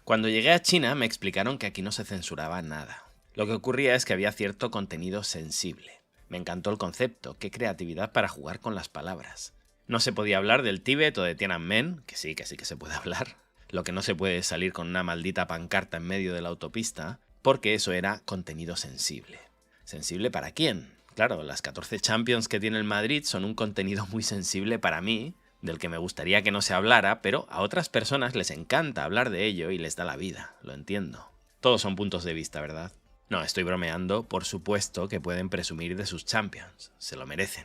Cuando llegué a China me explicaron que aquí no se censuraba nada. Lo que ocurría es que había cierto contenido sensible. Me encantó el concepto, qué creatividad para jugar con las palabras. No se podía hablar del Tíbet o de Tiananmen, que sí que se puede hablar. Lo que no se puede es salir con una maldita pancarta en medio de la autopista, porque eso era contenido sensible. ¿Sensible para quién? Claro, las 14 Champions que tiene el Madrid son un contenido muy sensible para mí, del que me gustaría que no se hablara, pero a otras personas les encanta hablar de ello y les da la vida, lo entiendo. Todos son puntos de vista, ¿verdad? No, estoy bromeando, por supuesto que pueden presumir de sus Champions, se lo merecen.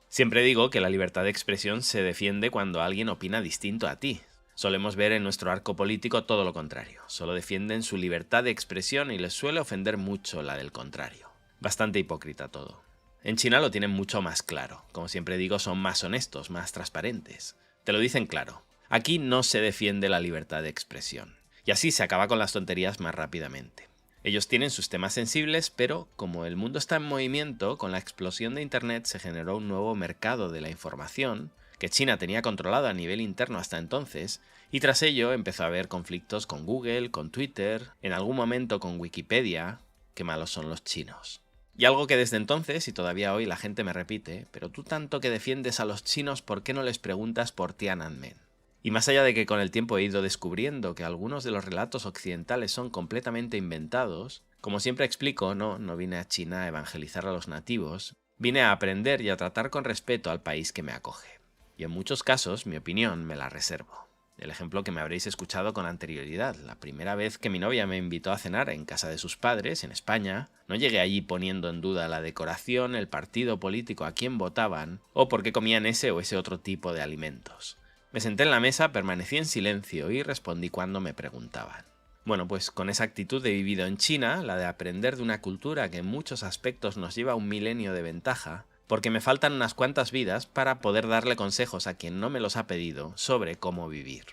Siempre digo que la libertad de expresión se defiende cuando alguien opina distinto a ti. Solemos ver en nuestro arco político todo lo contrario, solo defienden su libertad de expresión y les suele ofender mucho la del contrario. Bastante hipócrita todo. En China lo tienen mucho más claro. Como siempre digo, son más honestos, más transparentes. Te lo dicen claro. Aquí no se defiende la libertad de expresión. Y así se acaba con las tonterías más rápidamente. Ellos tienen sus temas sensibles, pero como el mundo está en movimiento, con la explosión de Internet se generó un nuevo mercado de la información que China tenía controlado a nivel interno hasta entonces, y tras ello empezó a haber conflictos con Google, con Twitter, en algún momento con Wikipedia. Qué malos son los chinos. Y algo que desde entonces, y todavía hoy la gente me repite, pero tú tanto que defiendes a los chinos, ¿por qué no les preguntas por Tiananmen? Y más allá de que con el tiempo he ido descubriendo que algunos de los relatos occidentales son completamente inventados, como siempre explico, no vine a China a evangelizar a los nativos, vine a aprender y a tratar con respeto al país que me acoge. Y en muchos casos, mi opinión me la reservo. El ejemplo que me habréis escuchado con anterioridad, la primera vez que mi novia me invitó a cenar en casa de sus padres, en España, no llegué allí poniendo en duda la decoración, el partido político a quien votaban, o por qué comían ese o ese otro tipo de alimentos. Me senté en la mesa, permanecí en silencio y respondí cuando me preguntaban. Bueno, pues con esa actitud he vivido en China, la de aprender de una cultura que en muchos aspectos nos lleva un milenio de ventaja, porque me faltan unas cuantas vidas para poder darle consejos a quien no me los ha pedido sobre cómo vivir.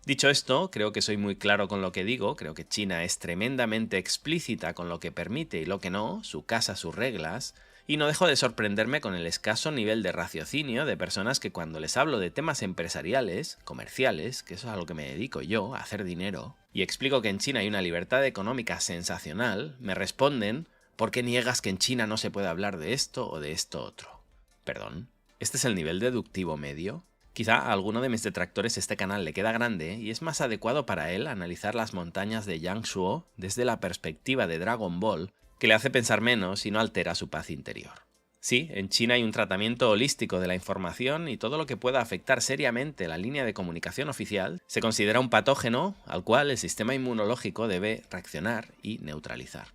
Dicho esto, creo que soy muy claro con lo que digo, creo que China es tremendamente explícita con lo que permite y lo que no, su casa, sus reglas, y no dejo de sorprenderme con el escaso nivel de raciocinio de personas que cuando les hablo de temas empresariales, comerciales, que eso es a lo que me dedico yo, a hacer dinero, y explico que en China hay una libertad económica sensacional, me responden: ¿por qué niegas que en China no se puede hablar de esto o de esto otro? Perdón, ¿este es el nivel deductivo medio? Quizá a alguno de mis detractores este canal le queda grande y es más adecuado para él analizar las montañas de Yangshuo desde la perspectiva de Dragon Ball, que le hace pensar menos y no altera su paz interior. Sí, en China hay un tratamiento holístico de la información y todo lo que pueda afectar seriamente la línea de comunicación oficial se considera un patógeno al cual el sistema inmunológico debe reaccionar y neutralizar.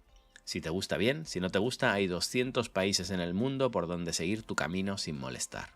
Si te gusta bien, si no te gusta, hay 200 países en el mundo por donde seguir tu camino sin molestar.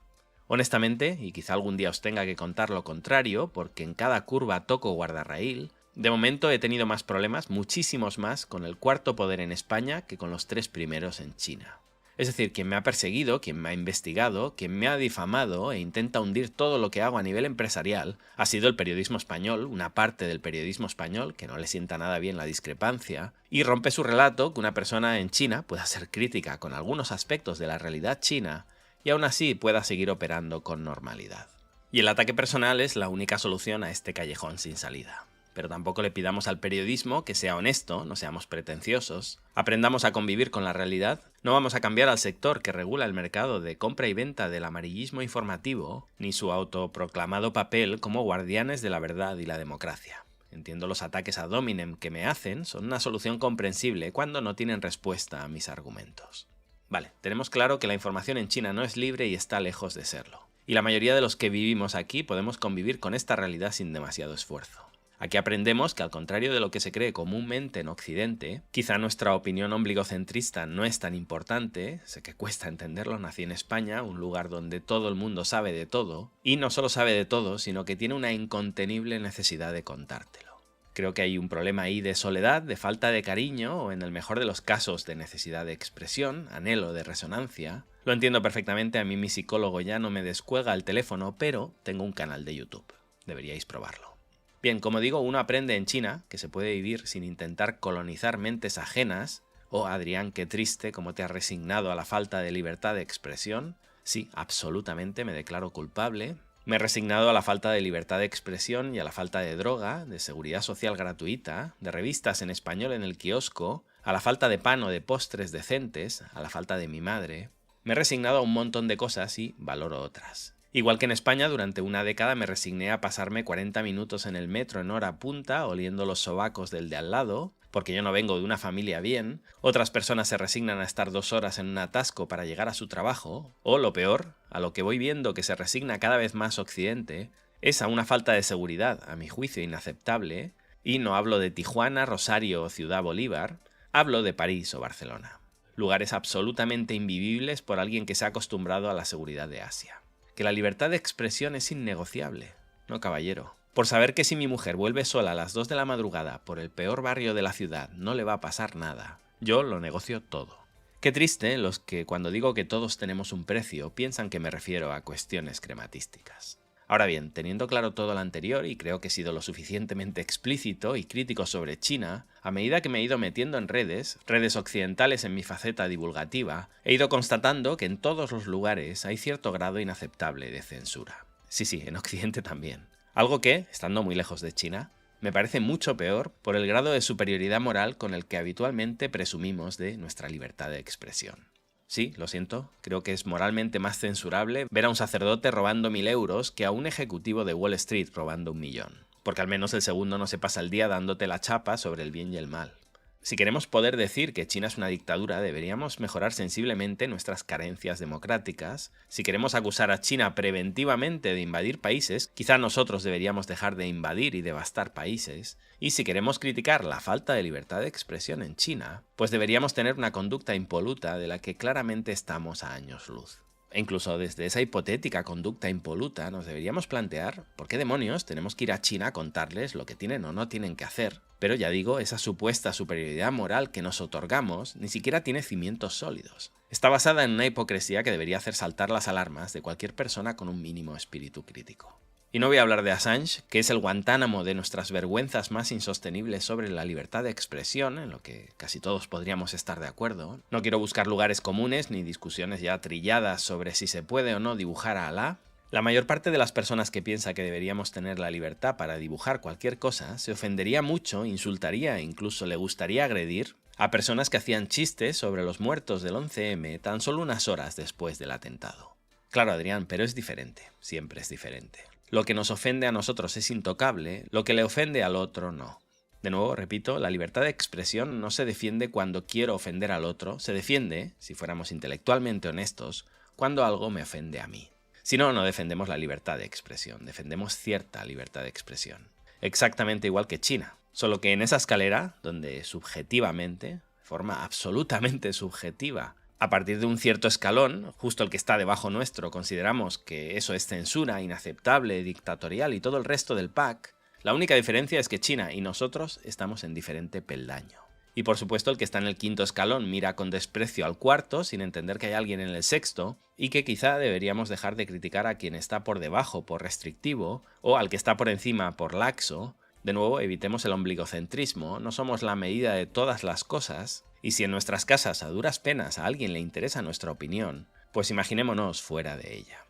Honestamente, y quizá algún día os tenga que contar lo contrario, porque en cada curva toco guardarraíl, de momento he tenido más problemas, muchísimos más, con el cuarto poder en España que con los 3 primeros en China. Es decir, quien me ha perseguido, quien me ha investigado, quien me ha difamado e intenta hundir todo lo que hago a nivel empresarial, ha sido el periodismo español, una parte del periodismo español, que no le sienta nada bien la discrepancia, y rompe su relato que una persona en China pueda ser crítica con algunos aspectos de la realidad china y aún así pueda seguir operando con normalidad. Y el ataque personal es la única solución a este callejón sin salida. Pero tampoco le pidamos al periodismo que sea honesto, no seamos pretenciosos, aprendamos a convivir con la realidad, no vamos a cambiar al sector que regula el mercado de compra y venta del amarillismo informativo, ni su autoproclamado papel como guardianes de la verdad y la democracia. Entiendo los ataques ad hominem que me hacen, son una solución comprensible cuando no tienen respuesta a mis argumentos. Vale, tenemos claro que la información en China no es libre y está lejos de serlo. Y la mayoría de los que vivimos aquí podemos convivir con esta realidad sin demasiado esfuerzo. Aquí aprendemos que al contrario de lo que se cree comúnmente en Occidente, quizá nuestra opinión ombligocentrista no es tan importante, sé que cuesta entenderlo, nací en España, un lugar donde todo el mundo sabe de todo, y no solo sabe de todo, sino que tiene una incontenible necesidad de contártelo. Creo que hay un problema ahí de soledad, de falta de cariño, o en el mejor de los casos de necesidad de expresión, anhelo de resonancia. Lo entiendo perfectamente, a mí mi psicólogo ya no me descuelga el teléfono, pero tengo un canal de YouTube. Deberíais probarlo. Bien, como digo, uno aprende en China que se puede vivir sin intentar colonizar mentes ajenas. Oh, Adrián, qué triste cómo te has resignado a la falta de libertad de expresión. Sí, absolutamente me declaro culpable. Me he resignado a la falta de libertad de expresión y a la falta de droga, de seguridad social gratuita, de revistas en español en el kiosco, a la falta de pan o de postres decentes, a la falta de mi madre. Me he resignado a un montón de cosas y valoro otras. Igual que en España, durante una década me resigné a pasarme 40 minutos en el metro en hora punta oliendo los sobacos del de al lado, porque yo no vengo de una familia bien. Otras personas se resignan a estar 2 horas en un atasco para llegar a su trabajo, o lo peor, a lo que voy viendo que se resigna cada vez más Occidente, es a una falta de seguridad, a mi juicio inaceptable, y no hablo de Tijuana, Rosario o Ciudad Bolívar, hablo de París o Barcelona. Lugares absolutamente invivibles por alguien que se ha acostumbrado a la seguridad de Asia. Que la libertad de expresión es innegociable. No, caballero. Por saber que si mi mujer vuelve sola a las 2 de la madrugada por el peor barrio de la ciudad no le va a pasar nada, yo lo negocio todo. Qué triste los que cuando digo que todos tenemos un precio piensan que me refiero a cuestiones crematísticas. Ahora bien, teniendo claro todo lo anterior, y creo que he sido lo suficientemente explícito y crítico sobre China, a medida que me he ido metiendo en redes occidentales en mi faceta divulgativa, he ido constatando que en todos los lugares hay cierto grado inaceptable de censura. Sí, en Occidente también. Algo que, estando muy lejos de China, me parece mucho peor por el grado de superioridad moral con el que habitualmente presumimos de nuestra libertad de expresión. Sí, lo siento, creo que es moralmente más censurable ver a un sacerdote robando 1000 euros que a un ejecutivo de Wall Street robando 1 millón. Porque al menos el segundo no se pasa el día dándote la chapa sobre el bien y el mal. Si queremos poder decir que China es una dictadura, deberíamos mejorar sensiblemente nuestras carencias democráticas. Si queremos acusar a China preventivamente de invadir países, quizá nosotros deberíamos dejar de invadir y devastar países. Y si queremos criticar la falta de libertad de expresión en China, pues deberíamos tener una conducta impoluta de la que claramente estamos a años luz. E incluso desde esa hipotética conducta impoluta nos deberíamos plantear por qué demonios tenemos que ir a China a contarles lo que tienen o no tienen que hacer. Pero ya digo, esa supuesta superioridad moral que nos otorgamos ni siquiera tiene cimientos sólidos. Está basada en una hipocresía que debería hacer saltar las alarmas de cualquier persona con un mínimo espíritu crítico. Y no voy a hablar de Assange, que es el Guantánamo de nuestras vergüenzas más insostenibles sobre la libertad de expresión, en lo que casi todos podríamos estar de acuerdo. No quiero buscar lugares comunes ni discusiones ya trilladas sobre si se puede o no dibujar a Alá. La mayor parte de las personas que piensa que deberíamos tener la libertad para dibujar cualquier cosa se ofendería mucho, insultaría e incluso le gustaría agredir a personas que hacían chistes sobre los muertos del 11M tan solo unas horas después del atentado. Claro, Adrián, pero es diferente, siempre es diferente. Lo que nos ofende a nosotros es intocable, lo que le ofende al otro no. De nuevo, repito, la libertad de expresión no se defiende cuando quiero ofender al otro, se defiende, si fuéramos intelectualmente honestos, cuando algo me ofende a mí. Si no, no defendemos la libertad de expresión, defendemos cierta libertad de expresión. Exactamente igual que China, solo que en esa escalera, donde subjetivamente, de forma absolutamente subjetiva, a partir de un cierto escalón, justo el que está debajo nuestro, consideramos que eso es censura, inaceptable, dictatorial y todo el resto del pack, la única diferencia es que China y nosotros estamos en diferente peldaño. Y por supuesto el que está en el 5.º escalón mira con desprecio al 4.º sin entender que hay alguien en el 6.º y que quizá deberíamos dejar de criticar a quien está por debajo por restrictivo o al que está por encima por laxo. De nuevo, evitemos el ombligocentrismo, no somos la medida de todas las cosas, y si en nuestras casas a duras penas a alguien le interesa nuestra opinión, pues imaginémonos fuera de ella.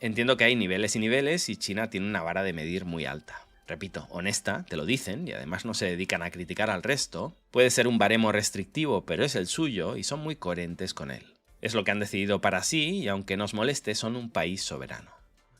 Entiendo que hay niveles y niveles y China tiene una vara de medir muy alta. Repito, honesta, te lo dicen y además no se dedican a criticar al resto. Puede ser un baremo restrictivo, pero es el suyo y son muy coherentes con él. Es lo que han decidido para sí y aunque nos moleste son un país soberano.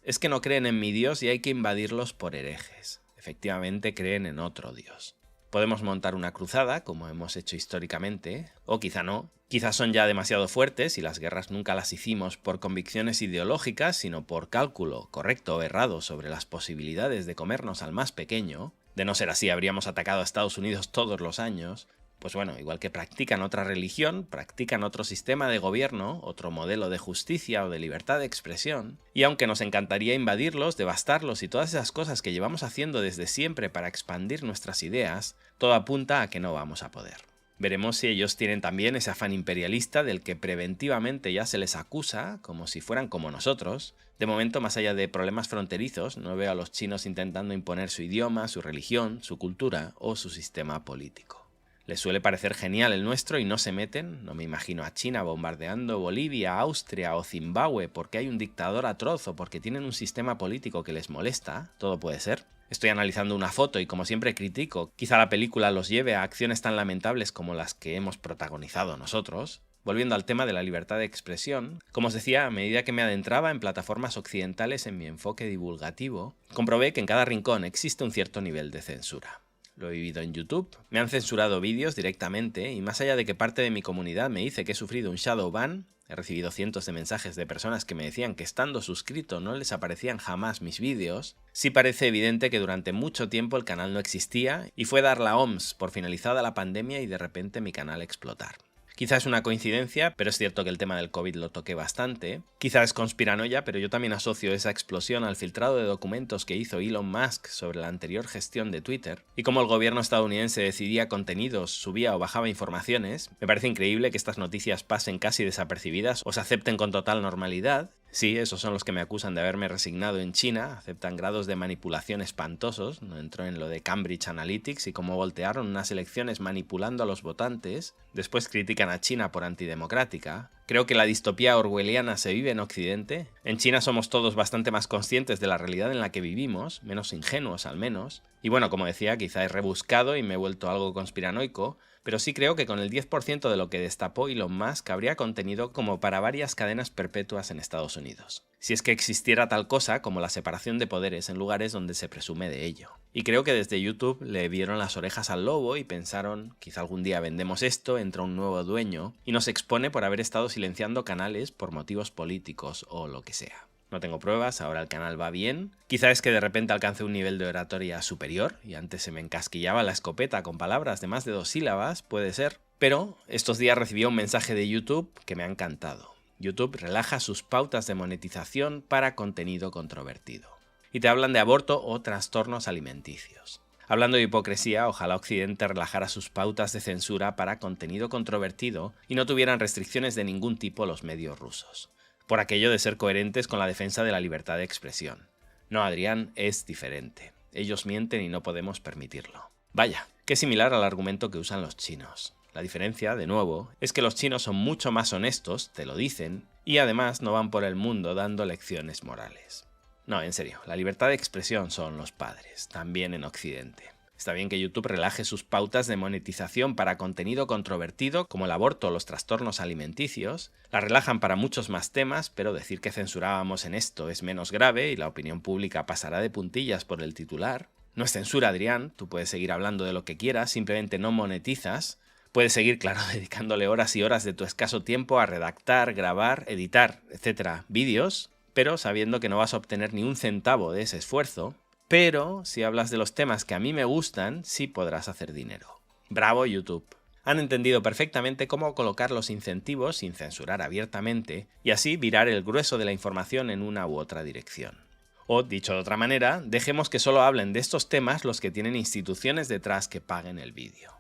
Es que no creen en mi Dios y hay que invadirlos por herejes. Efectivamente creen en otro Dios. Podemos montar una cruzada, como hemos hecho históricamente, o quizá no. Quizás son ya demasiado fuertes y las guerras nunca las hicimos por convicciones ideológicas, sino por cálculo, correcto o errado, sobre las posibilidades de comernos al más pequeño. De no ser así, habríamos atacado a Estados Unidos todos los años. Pues bueno, igual que practican otra religión, practican otro sistema de gobierno, otro modelo de justicia o de libertad de expresión, y aunque nos encantaría invadirlos, devastarlos y todas esas cosas que llevamos haciendo desde siempre para expandir nuestras ideas, todo apunta a que no vamos a poder. Veremos si ellos tienen también ese afán imperialista del que preventivamente ya se les acusa, como si fueran como nosotros. De momento, más allá de problemas fronterizos, no veo a los chinos intentando imponer su idioma, su religión, su cultura o su sistema político. Les suele parecer genial el nuestro y no se meten. No me imagino a China bombardeando Bolivia, Austria o Zimbabue porque hay un dictador atroz o porque tienen un sistema político que les molesta. Todo puede ser. Estoy analizando una foto y como siempre critico, quizá la película los lleve a acciones tan lamentables como las que hemos protagonizado nosotros. Volviendo al tema de la libertad de expresión, como os decía, a medida que me adentraba en plataformas occidentales en mi enfoque divulgativo, comprobé que en cada rincón existe un cierto nivel de censura. Lo he vivido en YouTube, me han censurado vídeos directamente y más allá de que parte de mi comunidad me dice que he sufrido un shadow ban, he recibido cientos de mensajes de personas que me decían que estando suscrito no les aparecían jamás mis vídeos, sí parece evidente que durante mucho tiempo el canal no existía y fue dar la OMS por finalizada la pandemia y de repente mi canal explotar. Quizá es una coincidencia, pero es cierto que el tema del COVID lo toqué bastante. Quizá es conspiranoia, pero yo también asocio esa explosión al filtrado de documentos que hizo Elon Musk sobre la anterior gestión de Twitter y cómo el gobierno estadounidense decidía contenidos, subía o bajaba informaciones. Me parece increíble que estas noticias pasen casi desapercibidas o se acepten con total normalidad. Sí, esos son los que me acusan de haberme resignado en China, aceptan grados de manipulación espantosos, no entro en lo de Cambridge Analytics y cómo voltearon unas elecciones manipulando a los votantes, después critican a China por antidemocrática. Creo que la distopía orwelliana se vive en Occidente. En China somos todos bastante más conscientes de la realidad en la que vivimos, menos ingenuos al menos. Y bueno, como decía, quizá he rebuscado y me he vuelto algo conspiranoico, pero sí creo que con el 10% de lo que destapó Elon Musk habría contenido como para varias cadenas perpetuas en Estados Unidos. Si es que existiera tal cosa como la separación de poderes en lugares donde se presume de ello. Y creo que desde YouTube le vieron las orejas al lobo y pensaron, quizá algún día vendemos esto, entra un nuevo dueño y nos expone por haber estado silenciando canales por motivos políticos o lo que sea. No tengo pruebas, ahora el canal va bien. Quizá es que de repente alcance un nivel de oratoria superior y antes se me encasquillaba la escopeta con palabras de más de 2 sílabas, puede ser. Pero estos días recibí un mensaje de YouTube que me ha encantado. YouTube relaja sus pautas de monetización para contenido controvertido. Y te hablan de aborto o trastornos alimenticios. Hablando de hipocresía, ojalá Occidente relajara sus pautas de censura para contenido controvertido y no tuvieran restricciones de ningún tipo los medios rusos. Por aquello de ser coherentes con la defensa de la libertad de expresión. No, Adrián, es diferente. Ellos mienten y no podemos permitirlo. Vaya, que es similar al argumento que usan los chinos. La diferencia, de nuevo, es que los chinos son mucho más honestos, te lo dicen, y además no van por el mundo dando lecciones morales. No, en serio, la libertad de expresión son los padres, también en Occidente. Está bien que YouTube relaje sus pautas de monetización para contenido controvertido como el aborto o los trastornos alimenticios, la relajan para muchos más temas, pero decir que censurábamos en esto es menos grave y la opinión pública pasará de puntillas por el titular. No es censura, Adrián, tú puedes seguir hablando de lo que quieras, simplemente no monetizas. Puedes seguir, claro, dedicándole horas y horas de tu escaso tiempo a redactar, grabar, editar, etc. vídeos, pero sabiendo que no vas a obtener ni un centavo de ese esfuerzo. Pero si hablas de los temas que a mí me gustan, sí podrás hacer dinero. Bravo YouTube. Han entendido perfectamente cómo colocar los incentivos sin censurar abiertamente y así virar el grueso de la información en una u otra dirección. O, dicho de otra manera, dejemos que solo hablen de estos temas los que tienen instituciones detrás que paguen el vídeo.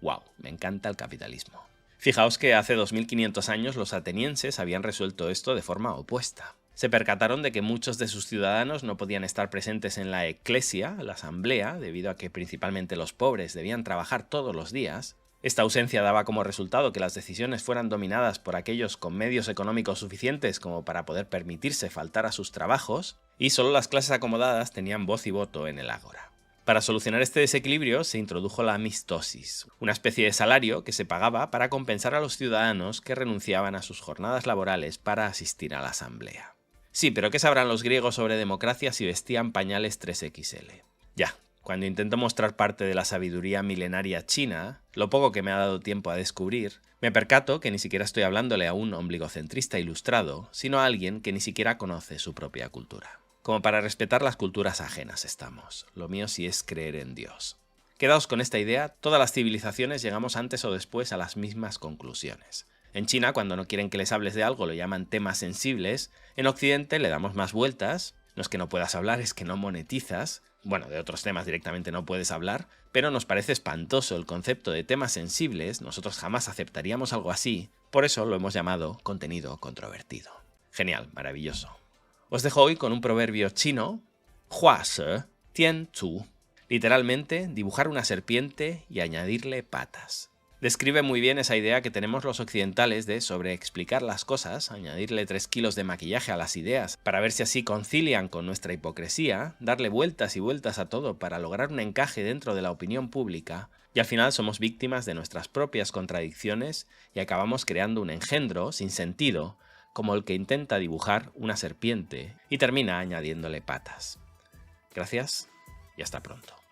¡Wow! Me encanta el capitalismo. Fijaos que hace 2500 años los atenienses habían resuelto esto de forma opuesta. Se percataron de que muchos de sus ciudadanos no podían estar presentes en la eclesia, la asamblea, debido a que principalmente los pobres debían trabajar todos los días. Esta ausencia daba como resultado que las decisiones fueran dominadas por aquellos con medios económicos suficientes como para poder permitirse faltar a sus trabajos, y solo las clases acomodadas tenían voz y voto en el ágora. Para solucionar este desequilibrio se introdujo la mistosis, una especie de salario que se pagaba para compensar a los ciudadanos que renunciaban a sus jornadas laborales para asistir a la asamblea. Sí, pero ¿qué sabrán los griegos sobre democracia si vestían pañales 3XL? Ya, cuando intento mostrar parte de la sabiduría milenaria china, lo poco que me ha dado tiempo a descubrir, me percato que ni siquiera estoy hablándole a un ombligocentrista ilustrado, sino a alguien que ni siquiera conoce su propia cultura. Como para respetar las culturas ajenas estamos. Lo mío sí es creer en Dios. Quedaos con esta idea, todas las civilizaciones llegamos antes o después a las mismas conclusiones. En China, cuando no quieren que les hables de algo, lo llaman temas sensibles. En Occidente le damos más vueltas. No es que no puedas hablar, es que no monetizas. Bueno, de otros temas directamente no puedes hablar, pero nos parece espantoso el concepto de temas sensibles. Nosotros jamás aceptaríamos algo así. Por eso lo hemos llamado contenido controvertido. Genial, maravilloso. Os dejo hoy con un proverbio chino. Hua shi, tian zu. Literalmente, dibujar una serpiente y añadirle patas. Describe muy bien esa idea que tenemos los occidentales de sobreexplicar las cosas, añadirle 3 kilos de maquillaje a las ideas para ver si así concilian con nuestra hipocresía, darle vueltas y vueltas a todo para lograr un encaje dentro de la opinión pública, y al final somos víctimas de nuestras propias contradicciones y acabamos creando un engendro sin sentido, como el que intenta dibujar una serpiente y termina añadiéndole patas. Gracias y hasta pronto.